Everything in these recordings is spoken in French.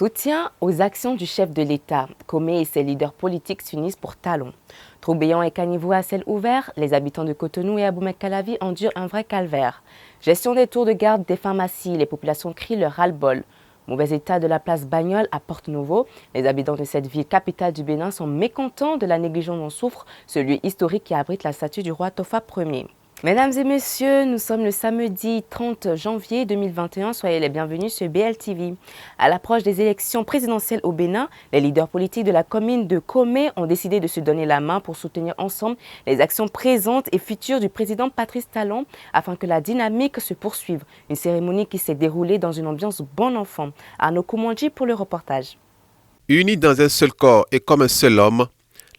Soutien aux actions du chef de l'État. Comé et ses leaders politiques s'unissent pour Talon. Troubéan et Caniveau à ciel ouvert, les habitants de Cotonou et Abomey-Calavi endurent un vrai calvaire. Gestion des tours de garde des pharmacies, les populations crient leur ras-le-bol. Mauvais état de la place Bagnole à Porte-Nouveau. Les habitants de cette ville capitale du Bénin sont mécontents de la négligence dont souffre ce lieu historique qui abrite la statue du roi Tofa Ier. Mesdames et messieurs, nous sommes le samedi 30 janvier 2021. Soyez les bienvenus sur BLTV. À l'approche des élections présidentielles au Bénin, les leaders politiques de la commune de Comé ont décidé de se donner la main pour soutenir ensemble les actions présentes et futures du président Patrice Talon afin que la dynamique se poursuive. Une cérémonie qui s'est déroulée dans une ambiance bon enfant. Arnaud Koumoundji pour le reportage. Unis dans un seul corps et comme un seul homme,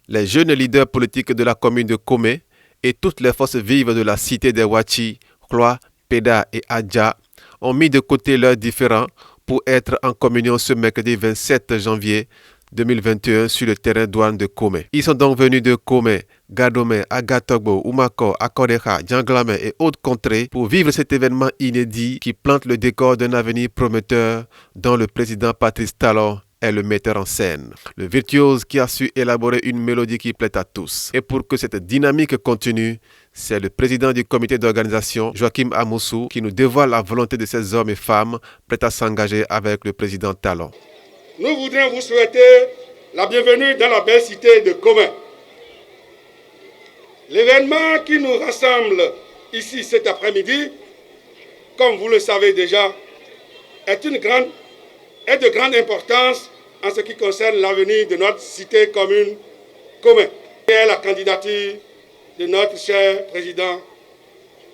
les jeunes leaders politiques de la commune de Comé et toutes les forces vives de la cité des Wachi, Kloa, Peda et Adja ont mis de côté leurs différends pour être en communion ce mercredi 27 janvier 2021 sur le terrain douane de Comé. Ils sont donc venus de Comé, Gadomé, Agatogbo, Oumako, Akoreha, Djanglame et autres contrées pour vivre cet événement inédit qui plante le décor d'un avenir prometteur dont le président Patrice Talon est le metteur en scène, le virtuose qui a su élaborer une mélodie qui plaît à tous. Et pour que cette dynamique continue, c'est le président du comité d'organisation, Joachim Amoussou, qui nous dévoile la volonté de ces hommes et femmes prêts à s'engager avec le président Talon. Nous voudrions vous souhaiter la bienvenue dans la belle cité de Comé. L'événement qui nous rassemble ici cet après-midi, comme vous le savez déjà, est de grande importance en ce qui concerne l'avenir de notre cité commune Comé. Et la candidature de notre cher président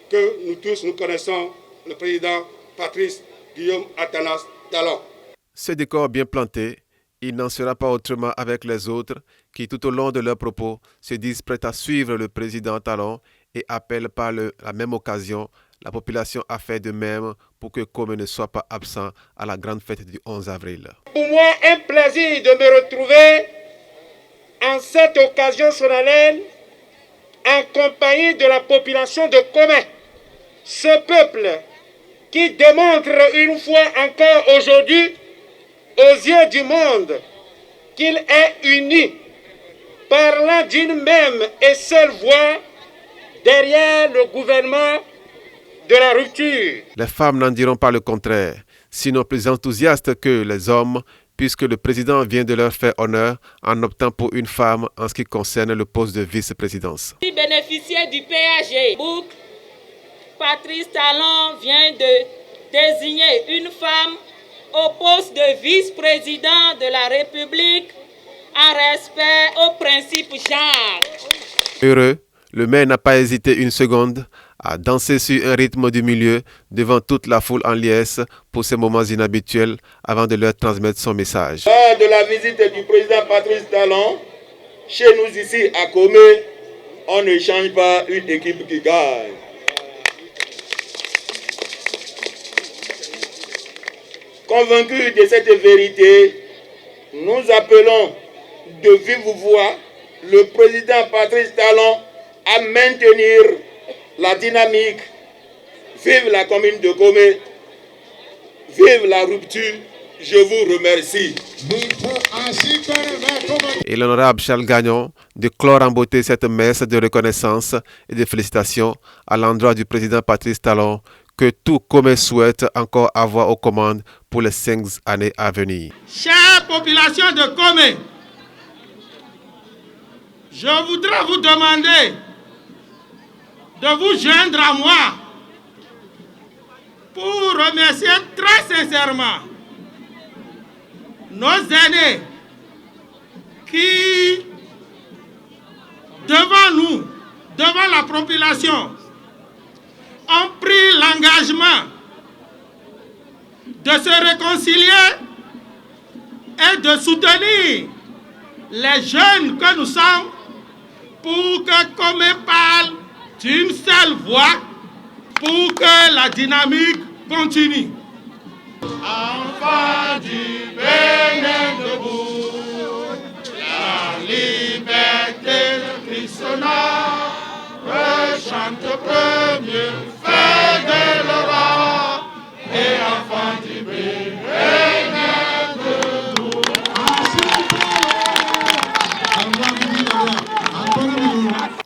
que nous tous nous connaissons, le président Patrice Guillaume Athanas Talon. Ce décor bien planté, il n'en sera pas autrement avec les autres qui tout au long de leurs propos se disent prêts à suivre le président Talon et appellent par la même occasion la population a fait de même pour que Comé ne soit pas absent à la grande fête du 11 avril. Pour moi, un plaisir de me retrouver en cette occasion solennelle en compagnie de la population de Comé. Ce peuple qui démontre une fois encore aujourd'hui aux yeux du monde qu'il est uni, parlant d'une même et seule voix derrière le gouvernement de la rupture. Les femmes n'en diront pas le contraire, sinon plus enthousiastes que les hommes, puisque le président vient de leur faire honneur en optant pour une femme en ce qui concerne le poste de vice-présidence. Bénéficiaire du PAG, Patrice Talon vient de désigner une femme au poste de vice-président de la République en respect au principe genre. Heureux, le maire n'a pas hésité une seconde à danser sur un rythme du milieu devant toute la foule en liesse pour ces moments inhabituels avant de leur transmettre son message. Lors de la visite du président Patrice Talon, chez nous ici à Comé, on ne change pas une équipe qui gagne. Convaincus de cette vérité, nous appelons de vive voix le président Patrice Talon à maintenir la dynamique. Vive la commune de Comé, vive la rupture, je vous remercie. Et l'honorable Charles Gagnon de clore en beauté cette messe de reconnaissance et de félicitations à l'endroit du président Patrice Talon que tout Comé souhaite encore avoir aux commandes pour les 5 années à venir. Chère population de Comé, je voudrais vous demander de vous joindre à moi pour remercier très sincèrement nos aînés qui, devant nous, devant la population, ont pris l'engagement de se réconcilier et de soutenir les jeunes que nous sommes pour que Comé parle d'une seule voix pour que la dynamique continue. Enfants du Bénin debout, la liberté de Christ chante premier, fait de l'aurore, et enfants du Bénin debout.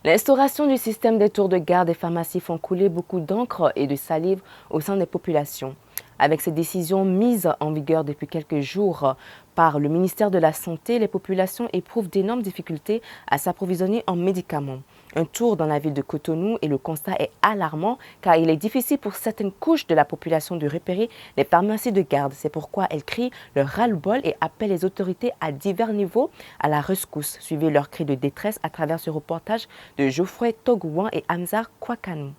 L'instauration du système des tours de garde des pharmacies font couler beaucoup d'encre et de salive au sein des populations. Avec ces décisions mises en vigueur depuis quelques jours par le ministère de la Santé, les populations éprouvent d'énormes difficultés à s'approvisionner en médicaments. Un tour dans la ville de Cotonou et le constat est alarmant car il est difficile pour certaines couches de la population de repérer les pharmacies de garde. C'est pourquoi elles crient leur ras-le-bol et appellent les autorités à divers niveaux à la rescousse. Suivez leurs cris de détresse à travers ce reportage de Geoffroy Togouan et Hamzar Kwakanou.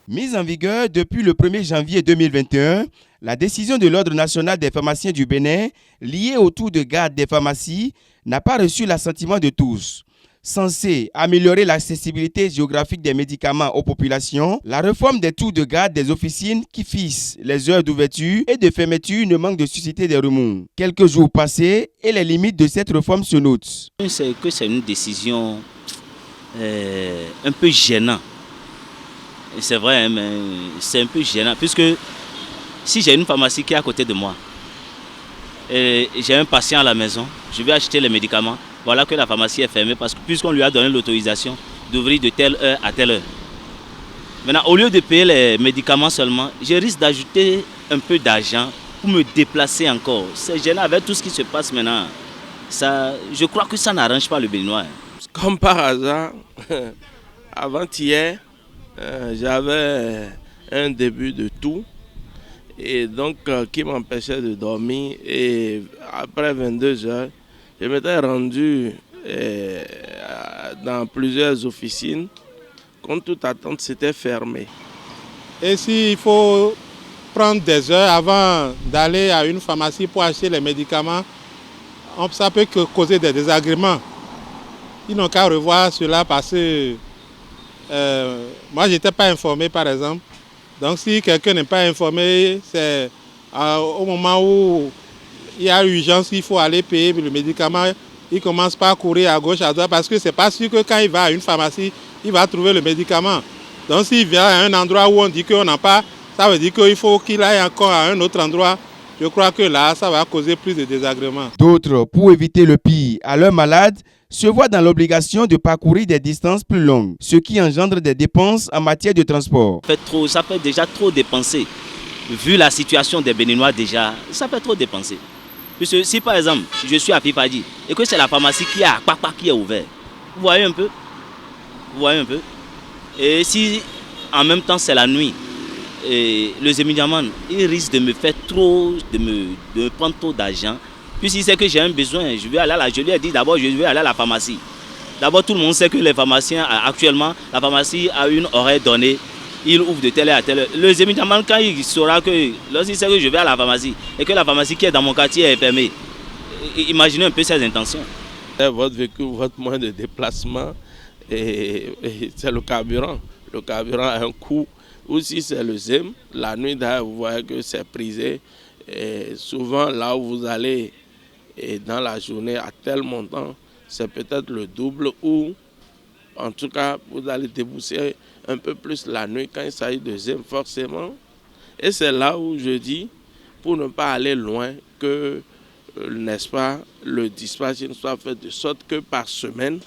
Mise en vigueur depuis le 1er janvier 2021, la décision de l'Ordre national des pharmaciens du Bénin, liée au tour de garde des pharmacies, n'a pas reçu l'assentiment de tous. Censée améliorer l'accessibilité géographique des médicaments aux populations, la réforme des tours de garde des officines qui fixent les heures d'ouverture et de fermeture ne manque de susciter des remous. Quelques jours passés et les limites de cette réforme se notent. C'est une décision un peu gênante. C'est vrai, mais c'est un peu gênant, puisque si j'ai une pharmacie qui est à côté de moi, et j'ai un patient à la maison, je vais acheter les médicaments, voilà que la pharmacie est fermée, parce que puisqu'on lui a donné l'autorisation d'ouvrir de telle heure à telle heure. Maintenant, au lieu de payer les médicaments seulement, je risque d'ajouter un peu d'argent pour me déplacer encore. C'est gênant avec tout ce qui se passe maintenant. Je crois que ça n'arrange pas le Béninois. Comme par hasard, avant-hier, j'avais un début de toux et donc qui m'empêchait de dormir, et après 22 heures, je m'étais rendu dans plusieurs officines. Contre toute attente, c'était fermé. Et s'il faut prendre des heures avant d'aller à une pharmacie pour acheter les médicaments, ça peut causer des désagréments. Ils n'ont qu'à revoir cela parce que moi, je n'étais pas informé, par exemple. Donc, si quelqu'un n'est pas informé, c'est au moment où il y a urgence, il faut aller payer le médicament. Il commence par courir à gauche, à droite, parce que ce n'est pas sûr que quand il va à une pharmacie, il va trouver le médicament. Donc, s'il vient à un endroit où on dit qu'on n'a pas, ça veut dire qu'il faut qu'il aille encore à un autre endroit. Je crois que là, ça va causer plus de désagréments. D'autres, pour éviter le pire à leurs malades, se voient dans l'obligation de parcourir des distances plus longues, ce qui engendre des dépenses en matière de transport. Ça fait déjà trop dépenser. Vu la situation des Béninois déjà, ça fait trop dépenser. Puisque si par exemple, je suis à Pipadi et que c'est la pharmacie qui est à Kpakpa qui est ouverte, vous voyez un peu. Et si en même temps c'est la nuit, et le Zémidiaman, il risque de me faire trop, de me prendre trop d'argent. Puisqu'il sait que j'ai un besoin, je lui ai dit d'abord je vais aller à la pharmacie. D'abord tout le monde sait que les pharmaciens, actuellement, la pharmacie a une horaire donnée, il ouvre de telle heure à telle heure. Le Zémidiaman, quand il saura que, lorsqu'il sait que je vais à la pharmacie et que la pharmacie qui est dans mon quartier est fermée, imaginez un peu ses intentions. Votre véhicule, votre moyen de déplacement, et c'est le carburant. Le carburant a un coût. Ou si c'est le ZEM, la nuit d'ailleurs, vous voyez que c'est prisé. Et souvent, là où vous allez et dans la journée à tel montant, c'est peut-être le double, ou en tout cas, vous allez débourser un peu plus la nuit quand il s'agit de ZEM, forcément. Et c'est là où je dis, pour ne pas aller loin, que, n'est-ce pas, le dispatch soit fait de sorte que par semaine,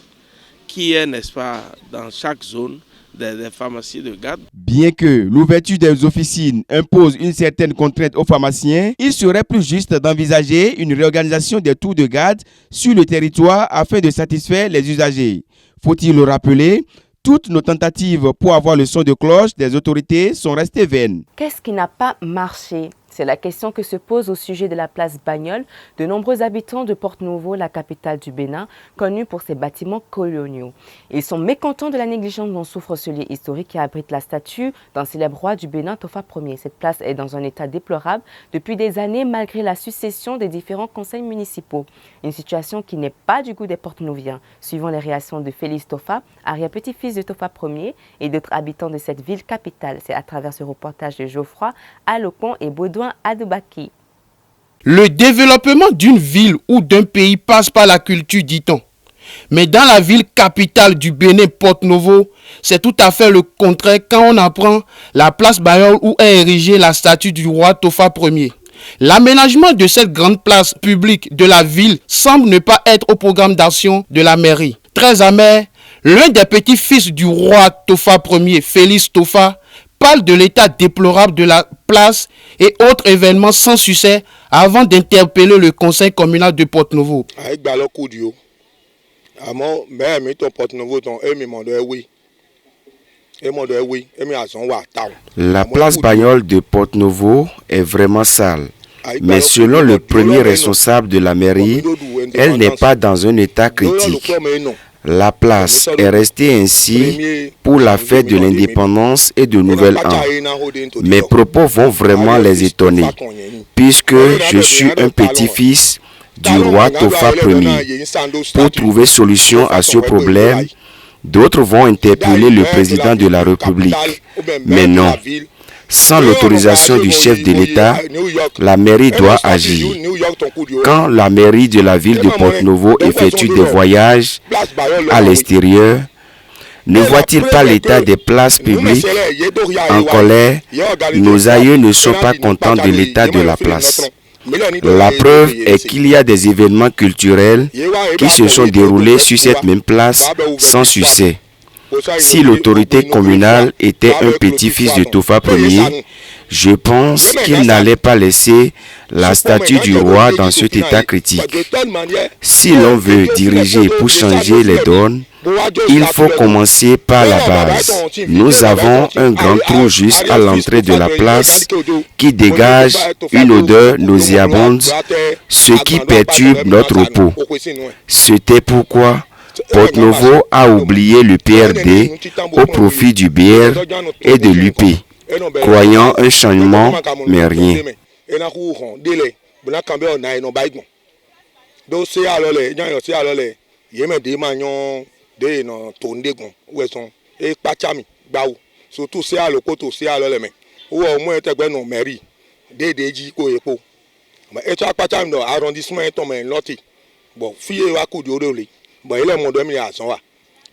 qui est, n'est-ce pas, dans chaque zone, des pharmacies de garde. Bien que l'ouverture des officines impose une certaine contrainte aux pharmaciens, il serait plus juste d'envisager une réorganisation des tours de garde sur le territoire afin de satisfaire les usagers. Faut-il le rappeler, toutes nos tentatives pour avoir le son de cloche des autorités sont restées vaines. Qu'est-ce qui n'a pas marché ? C'est la question que se pose au sujet de la place Bagnol de nombreux habitants de Porte-Novo, la capitale du Bénin, connue pour ses bâtiments coloniaux. Ils sont mécontents de la négligence dont souffre ce lieu historique qui abrite la statue d'un célèbre roi du Bénin, Tofa Ier. Cette place est dans un état déplorable depuis des années malgré la succession des différents conseils municipaux. Une situation qui n'est pas du goût des Porte-Noviens. Suivant les réactions de Félix Tofa, arrière-petit-fils de Tofa Ier et d'autres habitants de cette ville capitale. C'est à travers ce reportage de Geoffroy Alopon et Baudouin Adoubaki. Le développement d'une ville ou d'un pays passe par la culture, dit-on. Mais dans la ville capitale du Bénin, Porte-Novo, c'est tout à fait le contraire quand on apprend la place Bagnol où est érigée la statue du roi Tofa Ier. L'aménagement de cette grande place publique de la ville semble ne pas être au programme d'action de la mairie. Très amer, L'un des petits-fils du roi Tofa Ier, Félix Tofa, parle de l'état déplorable de la place et autres événements sans succès avant d'interpeller le conseil communal de Porto-Novo. La place Bagnol de Porto-Novo est vraiment sale. Mais selon le premier responsable de la mairie, elle n'est pas dans un état critique. La place est restée ainsi pour la fête de l'indépendance et de Nouvel An. Mes propos vont vraiment les étonner, puisque je suis un petit-fils du roi Tofa Ier. Pour trouver solution à ce problème, d'autres vont interpeller le président de la République. Mais non. Sans l'autorisation du chef de l'État, la mairie doit agir. Quand la mairie de la ville de Porto-Novo effectue des voyages à l'extérieur, ne voit-il pas l'état des places publiques en colère? Nos aïeux ne sont pas contents de l'état de la place. La preuve est qu'il y a des événements culturels qui se sont déroulés sur cette même place sans succès. Si l'autorité communale était un petit-fils de Tofa Ier, je pense qu'il n'allait pas laisser la statue du roi dans cet état critique. Si l'on veut diriger pour changer les donnes, il faut commencer par la base. Nous avons un grand trou juste à l'entrée de la place qui dégage une odeur nauséabonde, ce qui perturbe notre repos. C'était pourquoi Porto-Novo a oublié le PRD au profit du BR et de l'UP, croyant un changement, mais rien. Bon, il est mon demi à son va.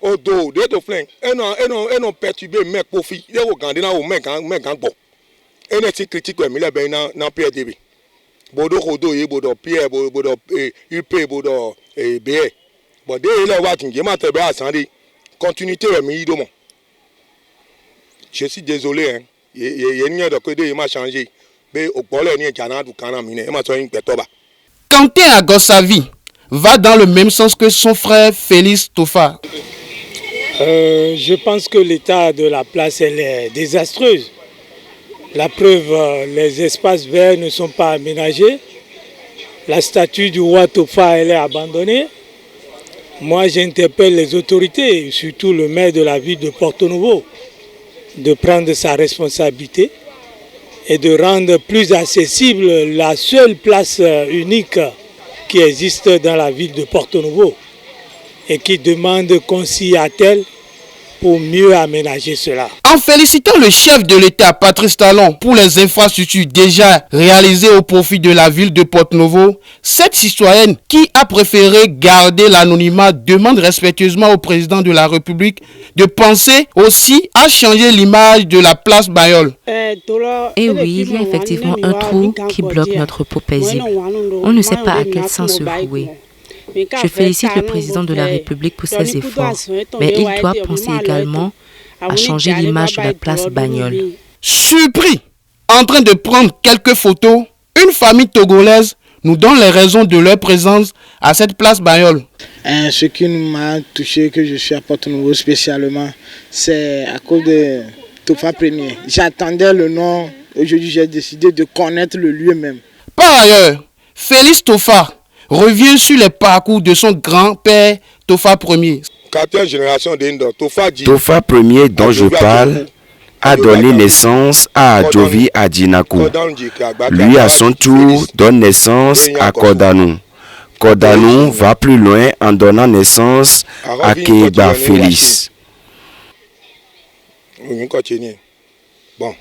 Au dos, des deux flingues, et non perturbé, mec, profit, il est au Gandina ou mec, bon. Et n'est-ce critique, mais il est bien dans PRDB. Bodo, Rodo, Bodo, Pierre, Bodo, UP, Bodo, BR. Bon, dès il est watching, il m'a très bien ascendu. Continuité, mais il demande. Je suis désolé, hein. Il y a une de côté, il m'a changé. Mais au problème, il y a un canard ou canard miné, il m'a fait une pétoba. Kanté Agossavi va dans le même sens que son frère Félix Tofa. Je pense que l'état de la place elle est désastreuse. La preuve, les espaces verts ne sont pas aménagés. La statue du roi Tofa elle est abandonnée. Moi j'interpelle les autorités, surtout le maire de la ville de Porto-Novo, de prendre sa responsabilité et de rendre plus accessible la seule place unique qui existe dans la ville de Porto-Novo et qui demande qu'on s'y attelle pour mieux aménager cela. En félicitant le chef de l'État, Patrice Talon, pour les infrastructures déjà réalisées au profit de la ville de Porto-Novo, cette citoyenne qui a préféré garder l'anonymat demande respectueusement au président de la République de penser aussi à changer l'image de la place Bagnol. Et oui, il y a effectivement un trou qui bloque notre repos paisible. On ne sait pas à quel sens se vouer. Je félicite le président de la République pour ses efforts, mais il doit penser également à changer l'image de la place Bagnol. Surpris, en train de prendre quelques photos, une famille togolaise nous donne les raisons de leur présence à cette place Bagnol. Ce qui m'a touché, que je suis à Porto-Novo spécialement, c'est à cause de Tofa Ier. J'attendais le nom, aujourd'hui j'ai décidé de connaître le lieu même. Par ailleurs, Félix Tofa revient sur les parcours de son grand-père Tofa Ier. Tofa Ier dont je parle a donné naissance à Jovi Adjinaku. Lui à son tour donne naissance à Kodanu. Kodanu va plus loin en donnant naissance à Keba Félix. Bon.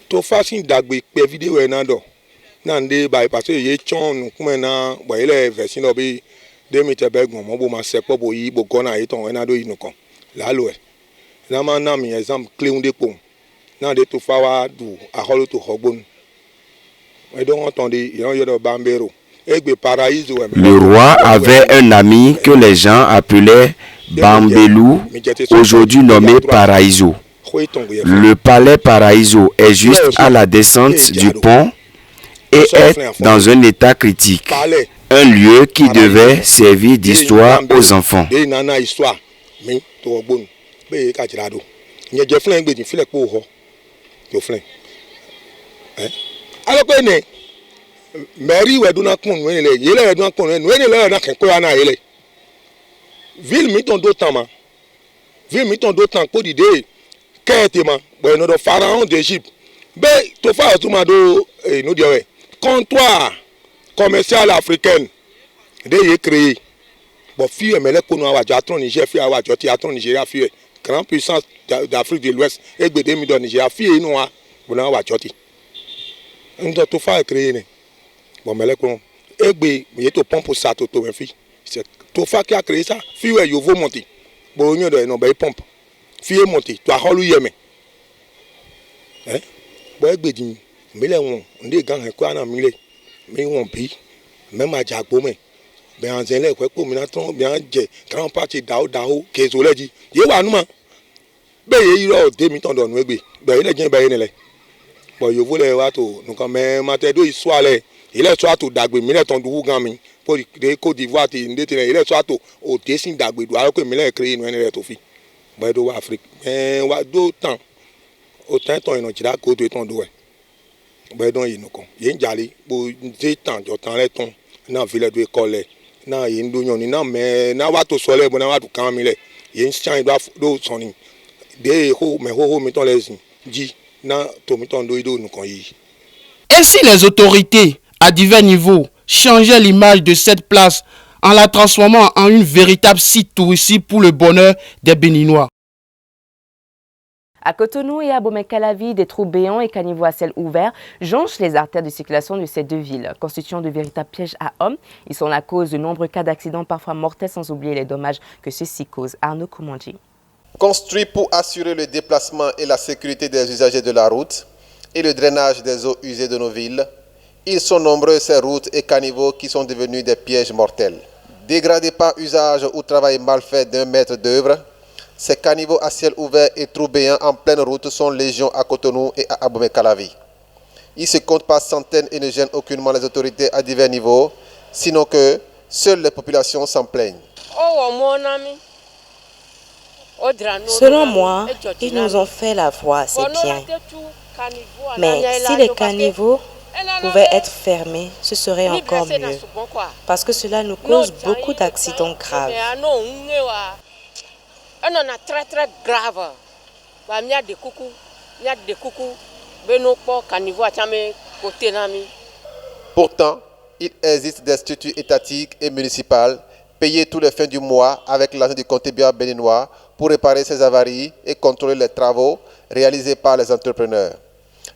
Tofa sin dagbe pe vidéo enando. Nande ba parce que ye chon kuma na ba ile version obi de mitebegmo mo bo ma sepo bo yi bo gona e ton enado yi nukon. La lo e. Na ma na mi exemple clé un de pom. Na de Tofa wa du a holo to hogbon. Et donc entendez, il y a de Bambero. Le roi avait un ami que les gens appelaient Bambelou, aujourd'hui nommé Paraíso. Le palais Paraíso est juste à la descente du pont et est dans un état critique. Un lieu qui devait servir d'histoire aux enfants. Ville miton d'autant pour l'idée qu'un pharaon d'Égypte. Mais tout faire tout mado nous dirait comptoir commercial africain de créé. Bon fille mais les kono wa jatron Niger fi wa joti atron Nigeria fi grande puissance d'Afrique de l'Ouest et de mi do Nigeria fi no wa bona wa joti. Ndo tout faire créé ne. Bon mais les kono egbe mi to pompe ça to fi. C'est tout faire qui a créé ça. Fi ouais yo vo monter. Bon nyo do no be pompe. Fi monter to a holu yeme. Hein? Bon egbe di mi le won nde gan he kwa na mi le. Mi won bi même a jagbo me. Ben en zen le ko mi na ton bien je grand parti dao ke zo le di. Ye wa nu ma. Be ye iro de mi ton do nu egbe. Be ile gen be ye ne le. Bon yo vo le wa to nu kan me ma te do iswa le. Ile so ato dagbe mi le ton du gan mi. Pour de Côte d'Ivoire ti ndete il est soit au dessin dagbe do alors que mi le créer no ene to fi. Ba do Afrique. Wa do temps autant ton ino jira ko do ton do e. Ba don yin ko. Yin jali bo de temps jo temps le ton na ville do école na yin do yon ni na me na wa to so le bo na wa do kan mi le. Yin chan do soni. De ho mi ton les ji na to mi ton do ido nu kon yi. Ainsi les autorités à divers niveaux changer l'image de cette place en la transformant en une véritable site touristique pour le bonheur des Béninois. À Cotonou et à Abomey-Calavi, des trous béants et caniveaux à ciel ouvert jonchent les artères de circulation de ces deux villes. Constituant de véritables pièges à hommes, ils sont la cause de nombreux cas d'accidents parfois mortels sans oublier les dommages que ceux-ci causent. Arnaud Koumandji. Construits pour assurer le déplacement et la sécurité des usagers de la route et le drainage des eaux usées de nos villes, ils sont nombreux ces routes et caniveaux qui sont devenus des pièges mortels. Dégradés par usage ou travail mal fait d'un maître d'œuvre, ces caniveaux à ciel ouvert et trous béants en pleine route sont légion à Cotonou et à Abomey-Calavi. Ils se comptent par centaines et ne gênent aucunement les autorités à divers niveaux, sinon que seules les populations s'en plaignent. Selon moi, ils nous ont fait la voie, c'est bien. Mais si les caniveaux pouvaient être fermés, ce serait encore mieux. Parce que cela nous cause beaucoup d'accidents graves. Très très grave. Pourtant, il existe des structures étatiques et municipales payées tous les fins du mois avec l'argent du contribuable béninois pour réparer ces avaries et contrôler les travaux réalisés par les entrepreneurs.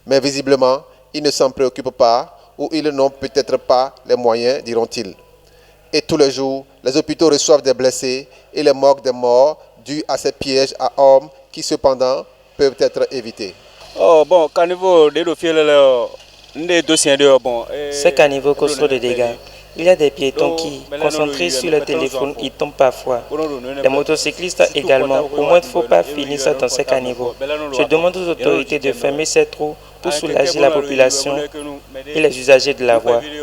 Mais visiblement, ils ne s'en préoccupent pas ou ils n'ont peut-être pas les moyens, diront-ils. Et tous les jours, les hôpitaux reçoivent des blessés et les morgues des morts dus à ces pièges à hommes qui cependant peuvent être évités. Ces caniveaux causent trop de dégâts. Il y a des piétons qui, concentrés sur le téléphone, y tombent parfois. Les motocyclistes également. Au moins, il ne faut pas finir ça dans ces caniveaux. Je demande aux autorités de fermer ces trous pour soulager la population et les usagers de la voie. Il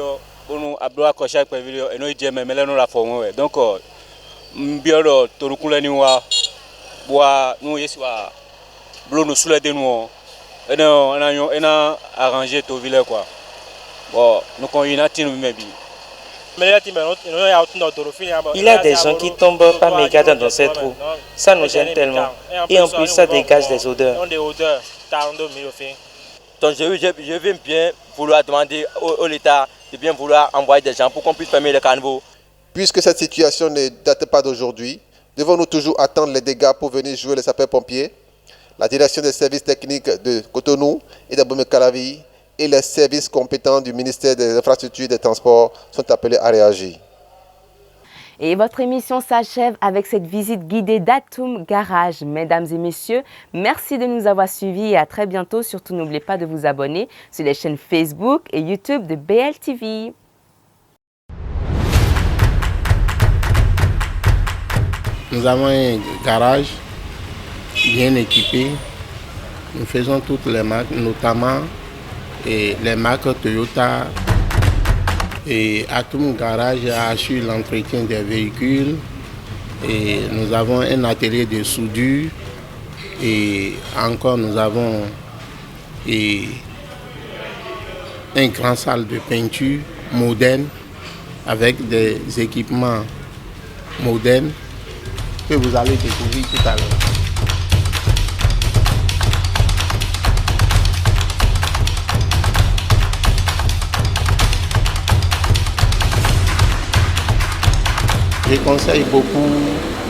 y a des gens qui tombent par mégarde dans ces trous. Ça nous gêne tellement. Et en plus, ça dégage des odeurs. Donc je vais bien vouloir demander au l'État de bien vouloir envoyer des gens pour qu'on puisse fermer les caniveaux. Puisque cette situation ne date pas d'aujourd'hui, devons-nous toujours attendre les dégâts pour venir jouer les sapeurs-pompiers? La direction des services techniques de Cotonou et d'Abomey-Calavi et les services compétents du ministère des Infrastructures et des Transports sont appelés à réagir. Et votre émission s'achève avec cette visite guidée d'Atoum Garage. Mesdames et messieurs, merci de nous avoir suivis et à très bientôt. Surtout, n'oubliez pas de vous abonner sur les chaînes Facebook et YouTube de BLTV. Nous avons un garage bien équipé. Nous faisons toutes les marques, notamment les marques Toyota. Et Atum Garage assure l'entretien des véhicules. Et nous avons un atelier de soudure. Et encore, nous avons un grand salle de peinture moderne avec des équipements modernes que vous allez découvrir tout à l'heure. Je conseille beaucoup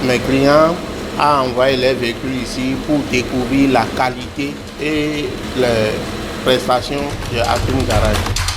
mes clients à envoyer les véhicules ici pour découvrir la qualité et les prestations de Atum Garage.